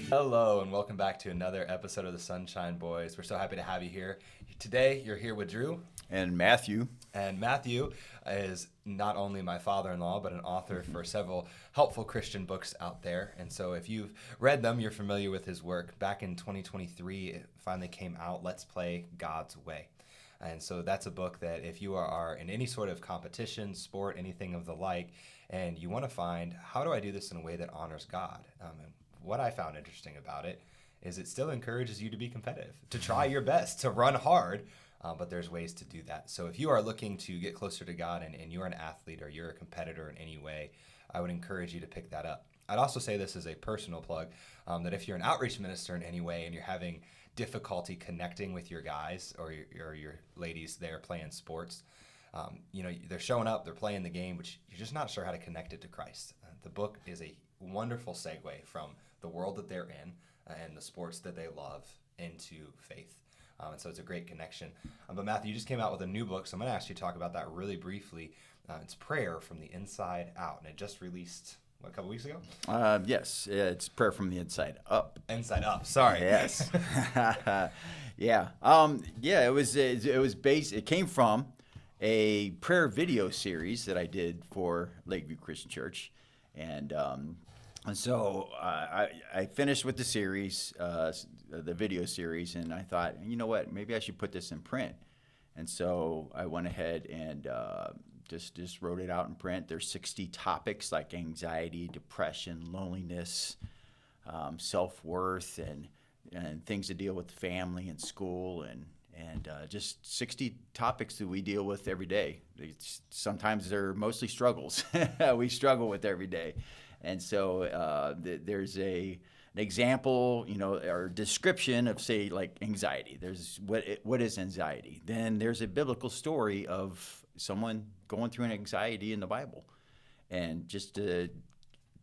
Hello, and welcome back to another episode of the Sonshine Boys. We're so happy to have you here. Today, you're here with Drew. And Matthew. And Matthew is not only my father-in-law, but an author for several helpful Christian books out there. And so if you've read them, you're familiar with his work. Back in 2023, it finally came out, Let's Play God's Way. And so that's a book that if you are in any sort of competition, sport, anything of the like, and you want to find, how do I do this in a way that honors God? And what I found interesting about it is it still encourages you to be competitive, to try your best, to run hard, but there's ways to do that. So if you are looking to get closer to God and you're an athlete or you're a competitor in any way, I would encourage you to pick that up. I'd also say this as a personal plug, that if you're an outreach minister in any way and you're having difficulty connecting with your guys or your ladies there playing sports, they're showing up, they're playing the game, but you're just not sure how to connect it to Christ. The book is a wonderful segue from the world that they're in and the sports that they love into faith. And so it's a great connection. But Matthew, you just came out with a new book, so I'm going to ask you to talk about that really briefly. It's Prayer from the Inside Out, and it just released, a couple weeks ago? Yes, it's Prayer from the Inside Up. Inside Up, sorry. Yes. Yeah. It came from a prayer video series that I did for Lakeview Christian Church. And so I finished with the series, the video series, and I thought, you know what, maybe I should put this in print. And so I went ahead and just wrote it out in print. There's 60 topics like anxiety, depression, loneliness, self-worth, and things to deal with family and school, and just 60 topics that we deal with every day. Sometimes they're mostly struggles we struggle with every day. And so there's an example, or description of, say, like anxiety. There's what is anxiety? Then there's a biblical story of someone going through an anxiety in the Bible. And just to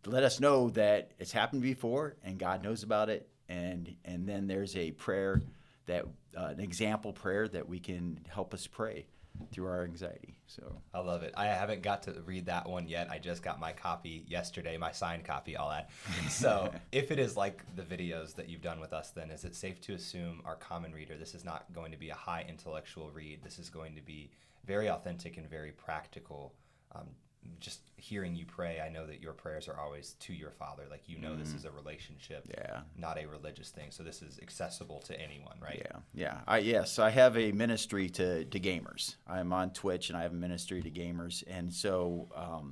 let us know that it's happened before and God knows about it. And then there's a prayer that an example prayer that we can help us pray through our anxiety. So I love it. I haven't got to read that one yet. I just got my copy yesterday, my signed copy, I'll add. So if it is like the videos that you've done with us, then is it safe to assume our common reader, this is not going to be a high intellectual read. This is going to be very authentic and very practical. Just hearing you pray, I know that your prayers are always to your Father. Like, this is a relationship, not a religious thing. So this is accessible to anyone, right? Yeah. Yes, I have a ministry to gamers. I'm on Twitch, and I have a ministry to gamers. And so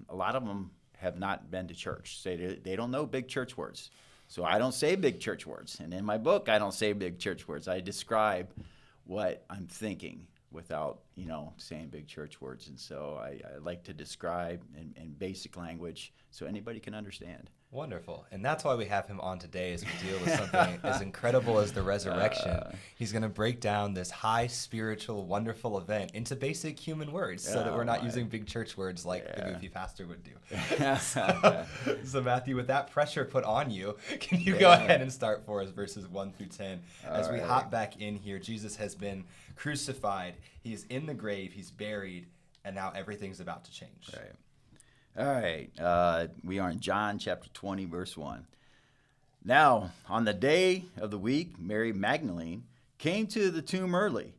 a lot of them have not been to church. They don't know big church words. So I don't say big church words. And in my book, I don't say big church words. I describe what I'm thinking without, saying big church words. And so I like to describe in basic language so anybody can understand. Wonderful. And that's why we have him on today, as we deal with something as incredible as the resurrection. He's going to break down this high spiritual, wonderful event into basic human words so that we're not using big church words like the goofy pastor would do. So Matthew, with that pressure put on you, can you go ahead and start for us verses 1 through 10? As we hop back in here, Jesus has been crucified. He's in the grave. He's buried. And now everything's about to change. Right. All right, we are in John chapter 20, verse 1. Now, on the day of the week, Mary Magdalene came to the tomb early,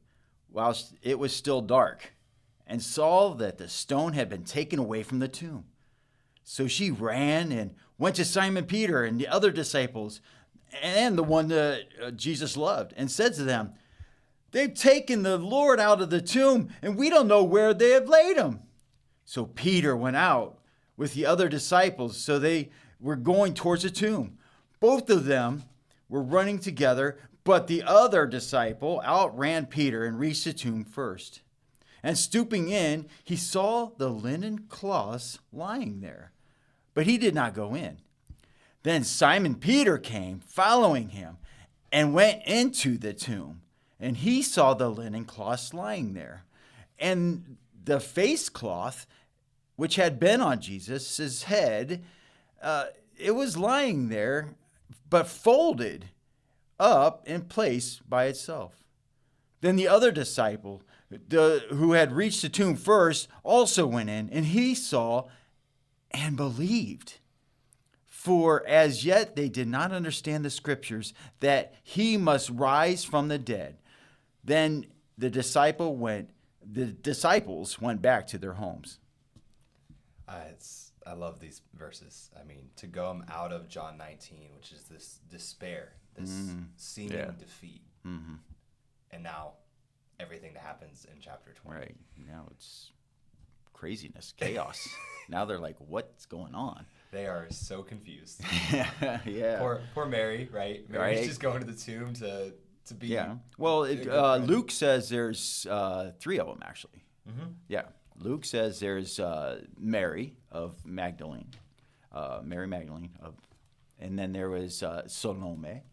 whilst it was still dark, and saw that the stone had been taken away from the tomb. So she ran and went to Simon Peter and the other disciples, and the one that Jesus loved, and said to them, "They've taken the Lord out of the tomb, and we don't know where they have laid him." So Peter went out with the other disciples, so they were going towards the tomb. Both of them were running together, but the other disciple outran Peter and reached the tomb first. And stooping in, he saw the linen cloths lying there, but he did not go in. Then Simon Peter came, following him, and went into the tomb. And he saw the linen cloths lying there, and the face cloth which had been on Jesus' head, it was lying there, but folded up in place by itself. Then the other disciple, who had reached the tomb first, also went in, and he saw and believed. For as yet they did not understand the scriptures that he must rise from the dead. Then the disciples went back to their homes. I love these verses. I mean, to go out of John 19, which is this despair, this seeming defeat, and now everything that happens in chapter 20. Right. Now it's craziness, chaos. Now they're like, what's going on? They are so confused. Yeah. Poor Mary, right? Mary's just going to the tomb to be. Yeah. Well, Luke says there's 3 of them, actually. Mm-hmm. Yeah. Luke says there's Mary of Magdalene, Mary Magdalene, and then there was Salome,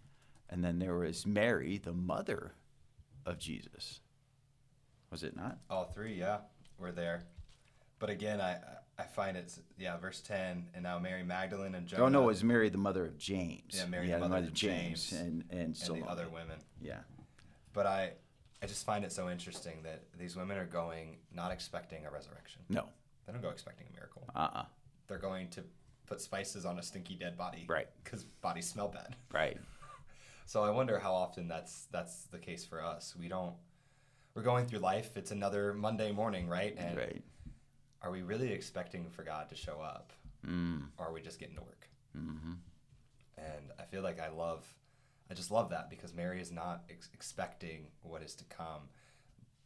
and then there was Mary, the mother of Jesus. Was it not? All 3, yeah, were there. But again, I find it's, verse 10, and now Mary Magdalene and Jonah. Oh, no, it was Mary, the mother of James. Yeah, Mary, the mother of James. And Salome. The other women. Yeah. But I just find it so interesting that these women are going not expecting a resurrection. No. They don't go expecting a miracle. They're going to put spices on a stinky dead body. Right. Because bodies smell bad. Right. So I wonder how often that's the case for us. We're going through life. It's another Monday morning, right? And right. Are we really expecting for God to show up? Or are we just getting to work? Mm-hmm. And I feel like I just love that, because Mary is not expecting what is to come.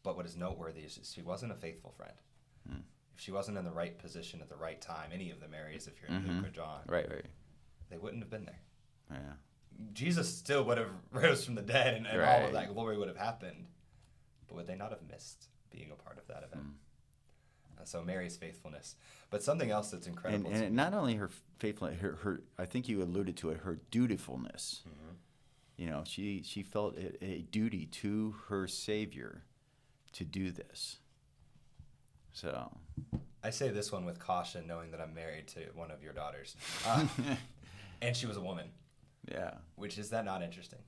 But what is noteworthy is she wasn't a faithful friend. If she wasn't in the right position at the right time, any of the Marys, if you're in Luke or John, right, they wouldn't have been there. Yeah. Jesus still would have rose from the dead, and all of that glory would have happened. But would they not have missed being a part of that event? So Mary's faithfulness. But something else that's incredible. And not only her faithfulness, her I think you alluded to it, her dutifulness. You know, she felt a duty to her Savior to do this. So I say this one with caution, knowing that I'm married to one of your daughters. And she was a woman. Yeah. Which, is that not interesting?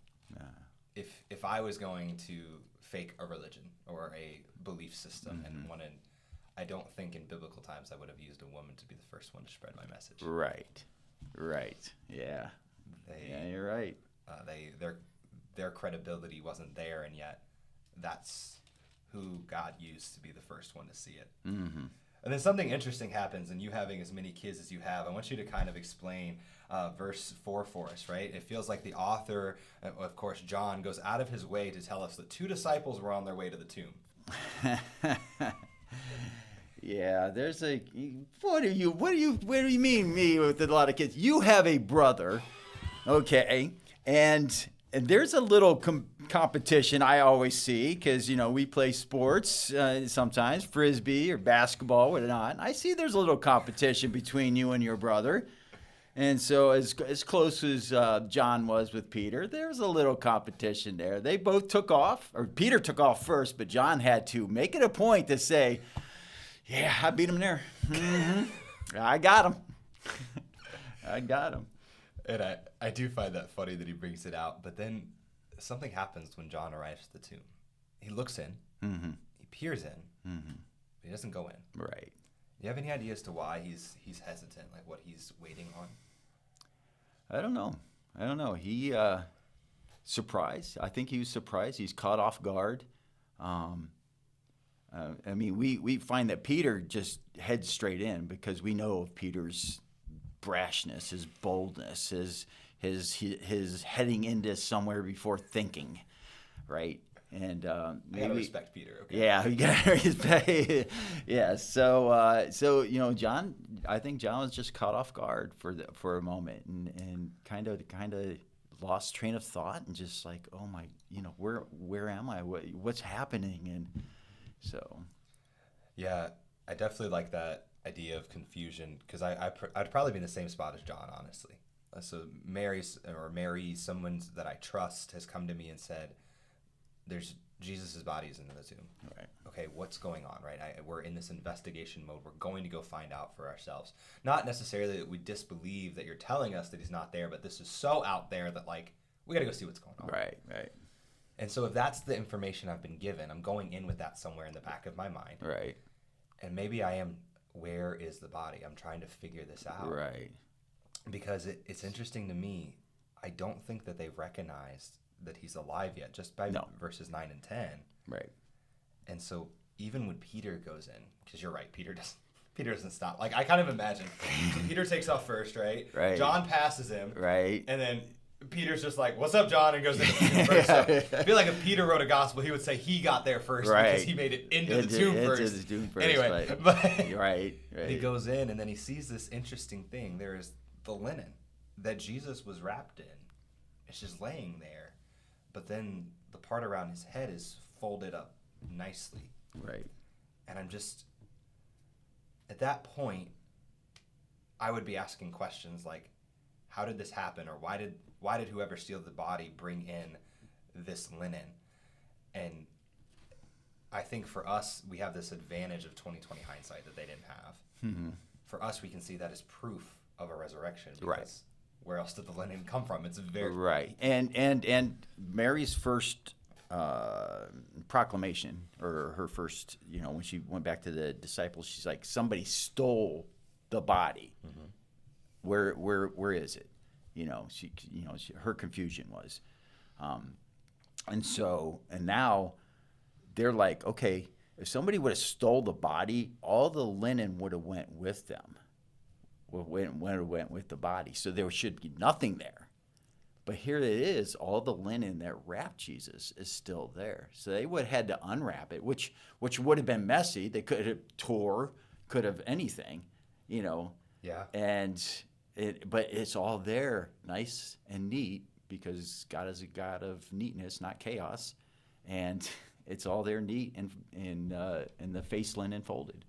If I was going to fake a religion or a belief system and wanted, I don't think in biblical times I would have used a woman to be the first one to spread my message. Right. Yeah. Yeah, you're right. Their credibility wasn't there, and yet that's who God used to be the first one to see it. And then something interesting happens, and you having as many kids as you have, I want you to kind of explain verse 4 for us, right? It feels like the author, of course, John, goes out of his way to tell us that 2 disciples were on their way to the tomb. Yeah, there's what do you mean me with a lot of kids? You have a brother, okay, and there's a little competition I always see, because, you know, we play sports sometimes, frisbee or basketball, whatnot. And I see there's a little competition between you and your brother. And so as close as John was with Peter, there's a little competition there. They both took off, or Peter took off first, but John had to make it a point to say, yeah, I beat him there. I got him. I got him. And I do find that funny that he brings it out. But then something happens when John arrives at the tomb. He looks in. He peers in. But he doesn't go in. Right. Do you have any idea as to why he's hesitant, like what he's waiting on? I don't know. He surprised. I think he was surprised. He's caught off guard. I mean, we find that Peter just heads straight in, because we know of Peter's brashness, his boldness, his heading into somewhere before thinking, right? And maybe, I gotta respect Peter. Okay. Yeah, you gotta respect. Yeah. So you know, John. I think John was just caught off guard for a moment, and kind of lost train of thought, and just like, oh my, you know, where am I? What's happening? And so. Yeah, I definitely like that idea of confusion, because I'd probably be in the same spot as John, honestly. So Mary, someone that I trust, has come to me and said, "There's Jesus' body is in the tomb." Right. Okay, what's going on, right? We're in this investigation mode. We're going to go find out for ourselves. Not necessarily that we disbelieve that you're telling us that he's not there, but this is so out there that, like, we got to go see what's going on. Right. And so if that's the information I've been given, I'm going in with that somewhere in the back of my mind. Right. And maybe I am, where is the body? I'm trying to figure this out. Right. because it's interesting to me. I don't think that they've recognized that he's alive yet, just by verses 9 and 10. Right. And so even when Peter goes in, because you're right, Peter doesn't stop. Like, I kind of imagine, so Peter takes off first, right? Right. John passes him. Right. And then Peter's just like, "What's up, John?" and goes in first. So I feel like if Peter wrote a gospel, he would say he got there first because he made it into the tomb first. Anyway, but right. He goes in and then he sees this interesting thing. There is the linen that Jesus was wrapped in. It's just laying there. But then the part around his head is folded up nicely. Right. And I'm just, at that point, I would be asking questions like, how did this happen? Or why did whoever steal the body bring in this linen? And I think for us, we have this advantage of 20/20 hindsight that they didn't have. Mm-hmm. For us, we can see that as proof of a resurrection. Because right. Where else did the linen come from? It's very right. And Mary's first proclamation, or her first, when she went back to the disciples, she's like, somebody stole the body. Mm-hmm. Where is it? Her confusion was, and now they're like, okay, if somebody would have stole the body, all the linen would have went with them. Went with the body, so there should be nothing there. But here it is, all the linen that wrapped Jesus is still there. So they would have had to unwrap it, which would have been messy. They could have tore, could have anything, Yeah. But it's all there, nice and neat, because God is a God of neatness, not chaos, and it's all there neat and in the face linen folded.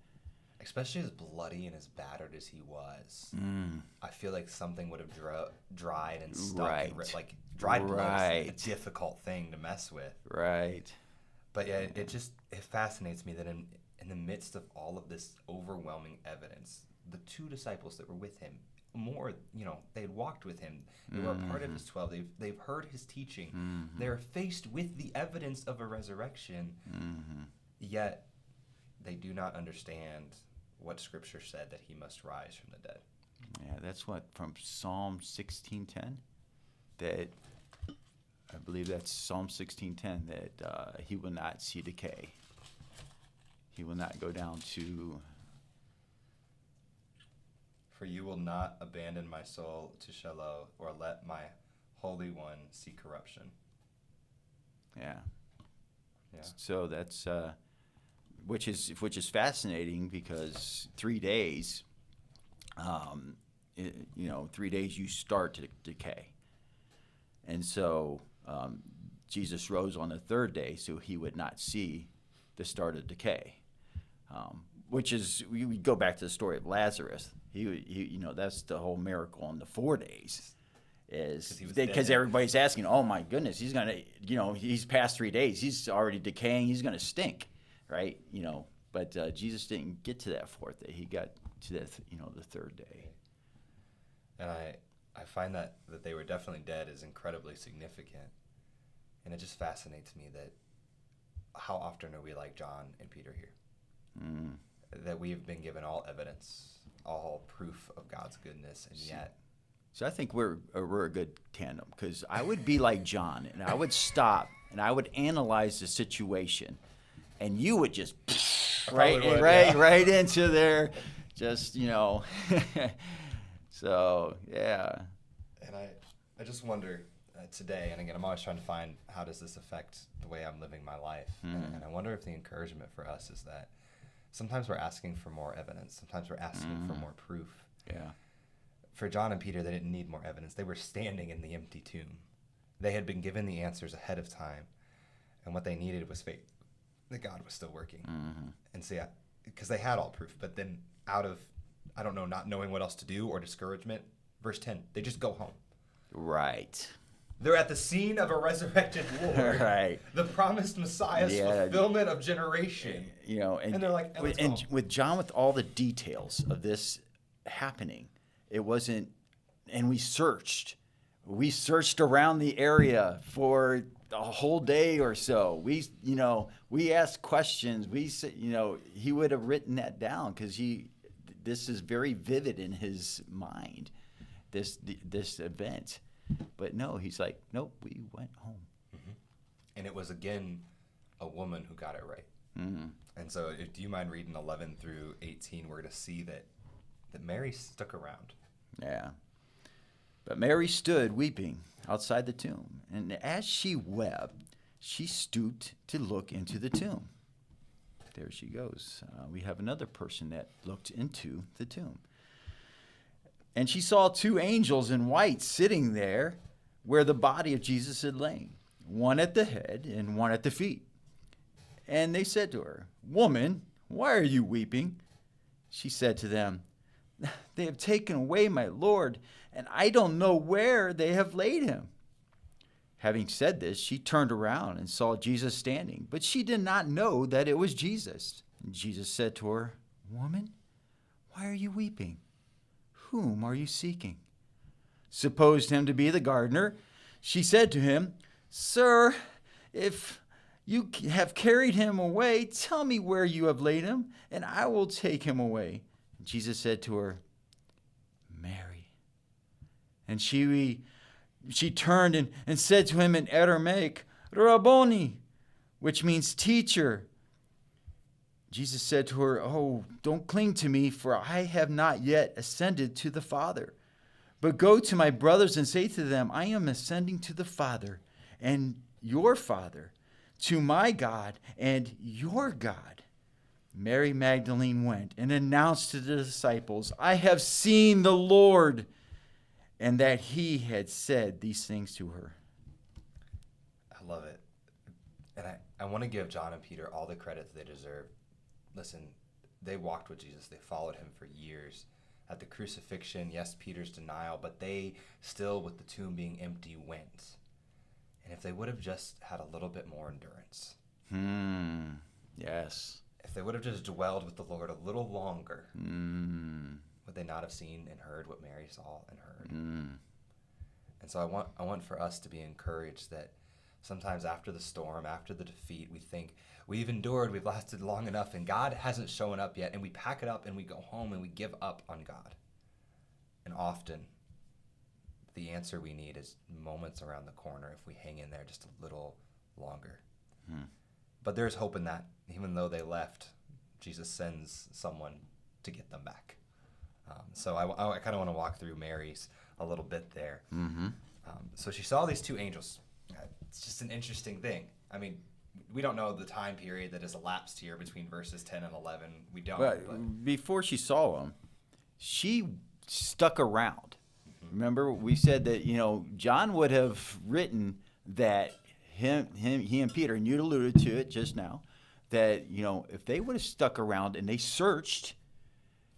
Especially as bloody and as battered as he was, I feel like something would have dried and stuck. Right. And like dried blood is a difficult thing to mess with. Right. But yeah, it fascinates me that in the midst of all of this overwhelming evidence, the two disciples that were with him, they had walked with him. They were a part of his 12. They've heard his teaching. Mm-hmm. They're faced with the evidence of a resurrection, yet they do not understand what Scripture said, that he must rise from the dead. Yeah, that's from Psalm 16:10. That I believe that's Psalm 16:10. That he will not see decay. He will not go down to. For you will not abandon my soul to Sheol, or let my Holy One see corruption. Yeah. So that's. Which is fascinating, because 3 days, 3 days you start to decay, and so Jesus rose on the third day, so he would not see the start of decay. Which is, we go back to the story of Lazarus. He that's the whole miracle in the 4 days. Is because everybody's asking, oh my goodness, he's gonna, he's past 3 days, he's already decaying, he's gonna stink. Right, but Jesus didn't get to that fourth day. He got to that, the third day. And I find that they were definitely dead is incredibly significant, and it just fascinates me that how often are we like John and Peter here, that we have been given all evidence, all proof of God's goodness, and yet. So I think we're a good tandem, because I would be like John, and I would stop and I would analyze the situation. And you would just right into there, just So yeah. And I just wonder today, and again, I'm always trying to find how does this affect the way I'm living my life, and I wonder if the encouragement for us is that sometimes we're asking for more evidence, sometimes we're asking for more proof. Yeah. For John and Peter, they didn't need more evidence. They were standing in the empty tomb. They had been given the answers ahead of time, and what they needed was faith that God was still working. And so, because they had all proof, but then out of, I don't know, not knowing what else to do or discouragement, verse 10, they just go home. Right. They're at the scene of a resurrected Lord. Right. The promised Messiah's fulfillment of generation. And they're like, and with John, with all the details of this happening, it wasn't, and we searched around the area for a whole day or so. We asked questions. We said, he would have written that down, because this is very vivid in his mind, this event. But no, he's like, nope, we went home. Mm-hmm. And it was, again, a woman who got it right. Mm-hmm. And so do you mind reading 11 through 18? We're going to see that Mary stuck around. Yeah. But Mary stood weeping outside the tomb. And as she wept, she stooped to look into the tomb. There she goes. We have another person that looked into the tomb. And she saw two angels in white sitting there where the body of Jesus had lain, one at the head and one at the feet. And they said to her, "Woman, why are you weeping?" She said to them, "They have taken away my Lord, and I don't know where they have laid him." Having said this, she turned around and saw Jesus standing, but she did not know that it was Jesus. And Jesus said to her, "Woman, why are you weeping? Whom are you seeking?" Supposed him to be the gardener, she said to him, "Sir, if you have carried him away, tell me where you have laid him, and I will take him away." And Jesus said to her, "Mary." And she turned and said to him in Aramaic, "Rabboni," which means teacher. Jesus said to her, "Oh, don't cling to me, for I have not yet ascended to the Father. But go to my brothers and say to them, I am ascending to the Father and your Father, to my God and your God." Mary Magdalene went and announced to the disciples, "I have seen the Lord," and that he had said these things to her. I love it. And I want to give John and Peter all the credit that they deserve. Listen, they walked with Jesus. They followed him for years. At the crucifixion, yes, Peter's denial, but they still, with the tomb being empty, went. And if they would have just had a little bit more endurance. Yes. If they would have just dwelled with the Lord a little longer, would they not have seen and heard what Mary saw and heard? And so I want for us to be encouraged that sometimes after the storm, after the defeat, we think we've endured, we've lasted long enough, and God hasn't shown up yet, and we pack it up and we go home and we give up on God. And often the answer we need is moments around the corner if we hang in there just a little longer. But there's hope in that. Even though they left, Jesus sends someone to get them back. So I kind of want to walk through Mary's a little bit there. So she saw these two angels. It's just an interesting thing. I mean, we don't know the time period that has elapsed here between verses 10 and 11. We don't. But before she saw them, she stuck around. Remember, we said that, John would have written that he and Peter, and you alluded to it just now, that, if they would have stuck around and they searched,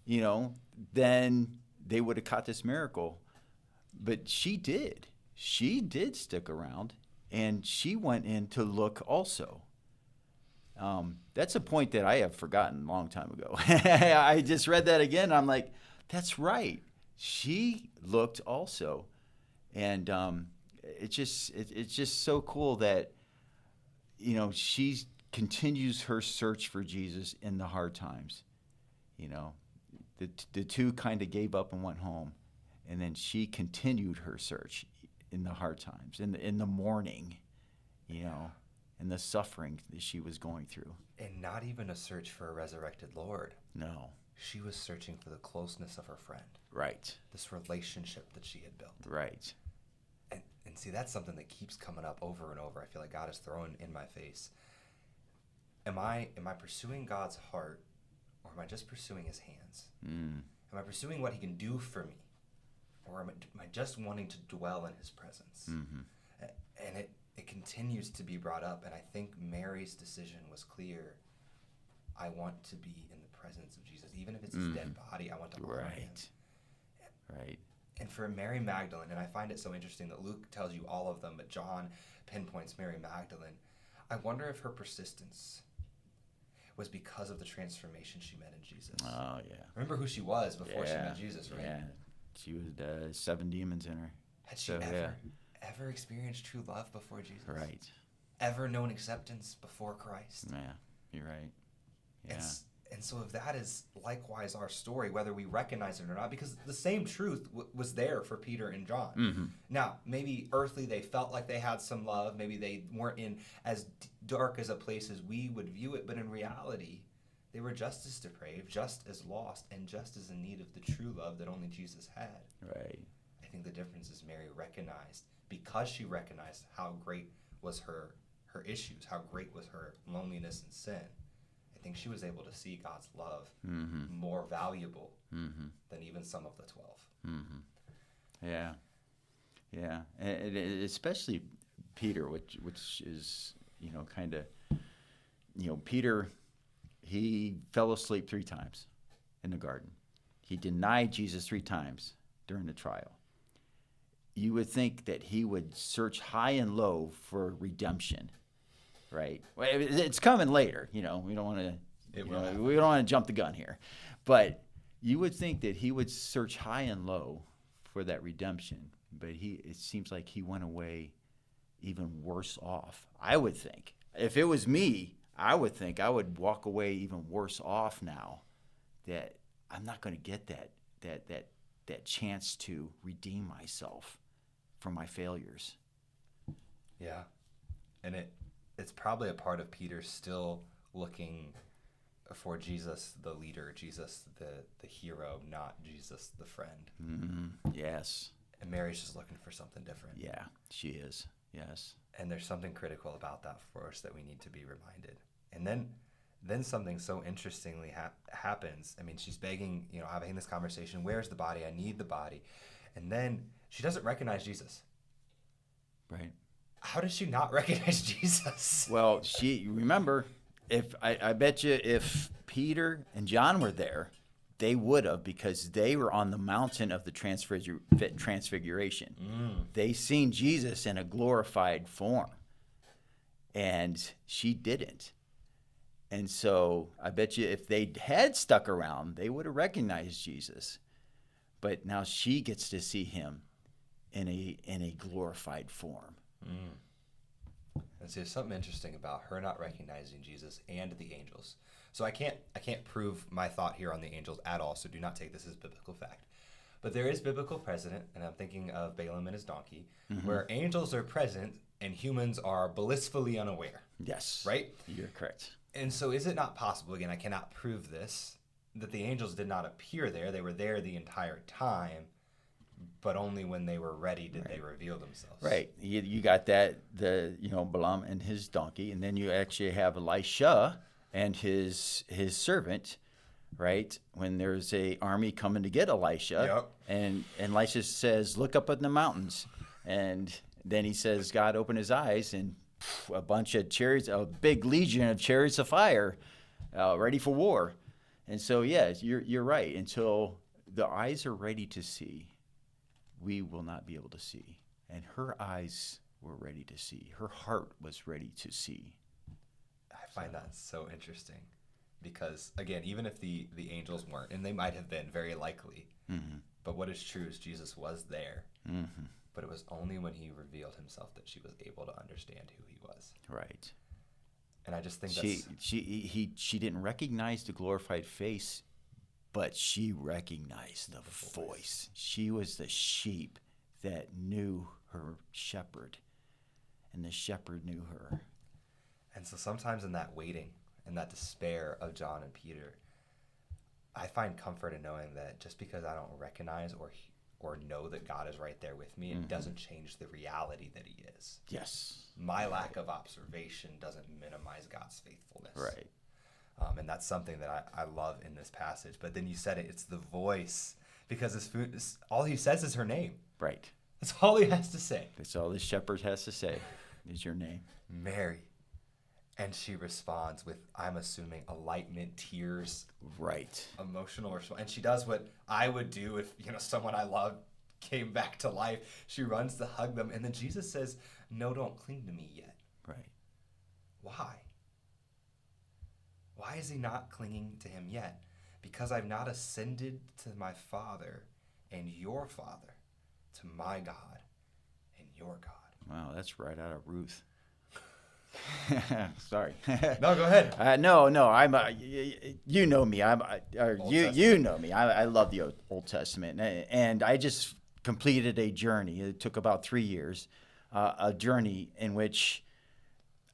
then they would have caught this miracle. But she did. She did stick around, and she went in to look also. That's a point that I have forgotten a long time ago. I just read that again. And I'm like, that's right. She looked also. And it's just so cool that, she continues her search for Jesus in the hard times. The two kind of gave up and went home. And then she continued her search in the hard times, in the mourning, and the suffering that she was going through. And not even a search for a resurrected Lord. No. She was searching for the closeness of her friend. Right. This relationship that she had built. Right. And see, that's something that keeps coming up over and over. I feel like God is throwing in my face. Am I pursuing God's heart, or am I just pursuing his hands? Am I pursuing what he can do for me? Or am I just wanting to dwell in his presence? And it continues to be brought up, and I think Mary's decision was clear. I want to be in the presence of Jesus. Even if it's his dead body, I want to honor him. Right. And for Mary Magdalene, and I find it so interesting that Luke tells you all of them, but John pinpoints Mary Magdalene. I wonder if her persistence was because of the transformation she met in Jesus. Oh, yeah. Remember who she was before she met Jesus, right? Yeah. She was 7 demons in her. Had she ever experienced true love before Jesus? Right. Ever known acceptance before Christ? Yeah, you're right. Yeah. And so if that is likewise our story, whether we recognize it or not, because the same truth was there for Peter and John. Mm-hmm. Now, maybe earthly they felt like they had some love. Maybe they weren't in as dark as a place as we would view it. But in reality, they were just as depraved, just as lost, and just as in need of the true love that only Jesus had. Right. I think the difference is Mary recognized, because she recognized how great was her issues, how great was her loneliness and sin. I think she was able to see God's love more valuable than even some of the 12. Yeah, yeah, and especially Peter, which is kind of Peter, he fell asleep 3 times in the garden. He denied Jesus 3 times during the trial. You would think that he would search high and low for redemption. Right. Well, it's coming later. We don't want to. We don't want to jump the gun here, but you would think that he would search high and low for that redemption. But it seems like he went away even worse off. I would think if it was me, I would think I would walk away even worse off now. That I'm not going to get that chance to redeem myself from my failures. Yeah, and it's probably a part of Peter still looking for Jesus the leader, Jesus the hero, not Jesus the friend. Yes. And Mary's just looking for something different. Yeah, she is. Yes. And there's something critical about that for us that we need to be reminded. And then something so interestingly happens. I mean, she's begging, having this conversation, where's the body? I need the body. And then she doesn't recognize Jesus. Right. How does she not recognize Jesus? Well, remember, I bet you if Peter and John were there, they would have, because they were on the mountain of the transfiguration. They seen Jesus in a glorified form, and she didn't. And so I bet you if they had stuck around, they would have recognized Jesus. But now she gets to see him in a glorified form. And so there's something interesting about her not recognizing Jesus and the angels. So I can't prove my thought here on the angels at all, so do not take this as biblical fact. But there is biblical precedent, and I'm thinking of Balaam and his donkey, where angels are present and humans are blissfully unaware. Yes. Right? You're correct. And so is it not possible, again, I cannot prove this, that the angels did not appear there? They were there the entire time, but only when they were ready did they reveal themselves. Right. You got that, Balaam and his donkey, and then you actually have Elisha and his servant, right? When there's a army coming to get Elisha, and Elisha says, "Look up in the mountains," and then he says, "God opened his eyes, and a bunch of chariots, a big legion of chariots of fire, ready for war." And so, yes, you're right. Until the eyes are ready to see, we will not be able to see. And her eyes were ready to see. Her heart was ready to see. I find that so interesting because, again, even if the angels weren't, and they might have been very likely, but what is true is Jesus was there. But it was only when he revealed himself that she was able to understand who he was. Right. And I just think she didn't recognize the glorified face, but she recognized the voice. She was the sheep that knew her shepherd, and the shepherd knew her. And so sometimes in that waiting and that despair of John and Peter, I find comfort in knowing that just because I don't recognize or know that God is right there with me, it doesn't change the reality that he is. Yes. My lack of observation doesn't minimize God's faithfulness. Right. And that's something that I love in this passage. But then you said it's the voice, because all he says is her name. Right. That's all he has to say. That's all the shepherd has to say is your name. Mary. And she responds with, I'm assuming, enlightenment, tears. Right. Emotional response. And she does what I would do if someone I love came back to life. She runs to hug them. And then Jesus says, no, don't cling to me yet. Right. Why? Why is he not clinging to him yet? Because I've not ascended to my Father and your Father, to my God and your God. Wow, that's right out of Ruth. Sorry. No, go ahead. No. I'm. You know me. You know me. I love the Old Testament, and I just completed a journey. It took about 3 years, a journey in which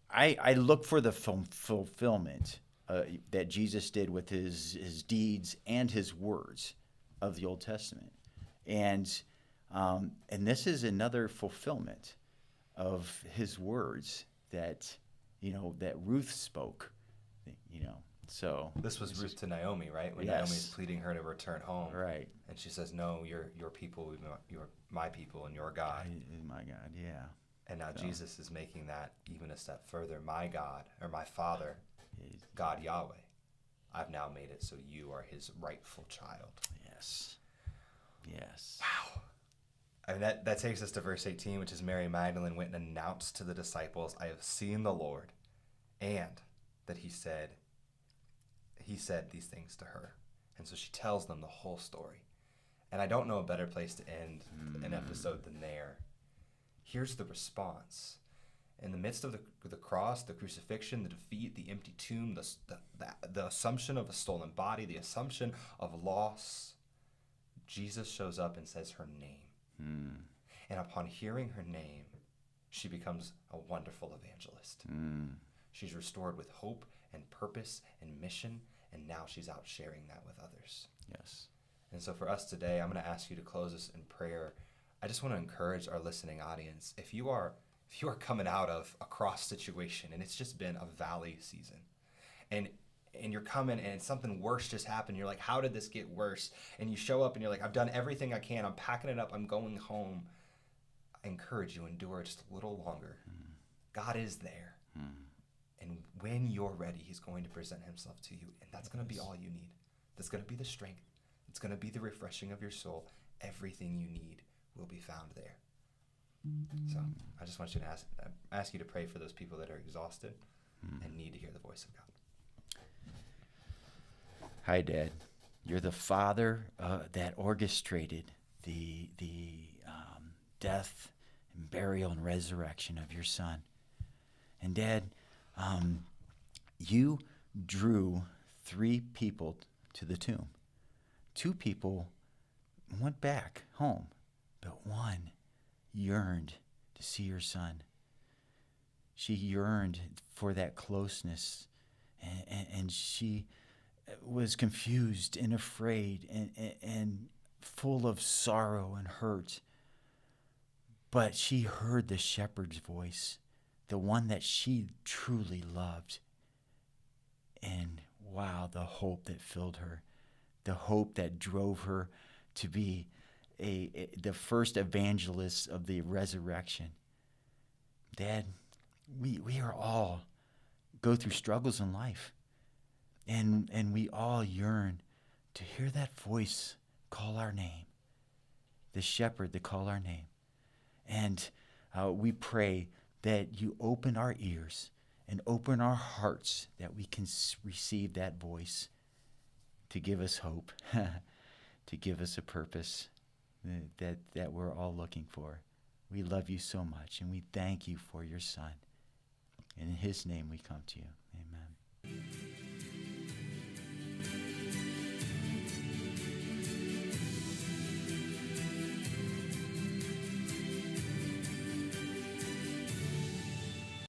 I look for the fulfillment that Jesus did with his deeds and his words of the Old Testament, and this is another fulfillment of his words that that Ruth spoke, So This was Ruth to Naomi, right? When Yes. Naomi's pleading her to return home, right. and she says, "No, your people, you're my people, and your God." My God, yeah. And now So- Jesus is making that even a step further. My God, or my Father, He's- God Yahweh, I've now made it so you are his rightful child. Yes. Yes. Wow. I mean, that takes us to verse 18, which is Mary Magdalene went and announced to the disciples, "I have seen the Lord," and that he said these things to her. And so she tells them the whole story. And I don't know a better place to end an episode than there. Here's the response. In the midst of the cross, the crucifixion, the defeat, the empty tomb, the assumption of a stolen body, the assumption of loss, Jesus shows up and says her name. And upon hearing her name, she becomes a wonderful evangelist. She's restored with hope and purpose and mission, and now she's out sharing that with others. Yes. And so for us today, I'm going to ask you to close us in prayer. I just want to encourage our listening audience. If you are coming out of a cross situation and it's just been a valley season, and you're coming and something worse just happened, you're like, how did this get worse? And you show up and you're like, I've done everything I can. I'm packing it up. I'm going home. I encourage you, endure just a little longer. God is there. And when you're ready, he's going to present himself to you. And that's going to be all you need. That's going to be the strength. It's going to be the refreshing of your soul. Everything you need will be found there. So I just want you to ask you to pray for those people that are exhausted and need to hear the voice of God. Hi, Dad. You're the Father that orchestrated the death and burial and resurrection of your Son. And Dad, you drew 3 people to the tomb. 2 people went back home, but 1 yearned to see your Son. She yearned for that closeness, and she was confused and afraid and full of sorrow and hurt. But she heard the shepherd's voice, the one that she truly loved. And wow, the hope that filled her, the hope that drove her to be the first evangelist of the resurrection. Dad, we are all go through struggles in life. And we all yearn to hear that voice call our name, the shepherd that call our name. And we pray that you open our ears and open our hearts that we can receive that voice to give us hope, to give us a purpose that we're all looking for. We love you so much, and we thank you for your Son. In his name we come to you. Amen.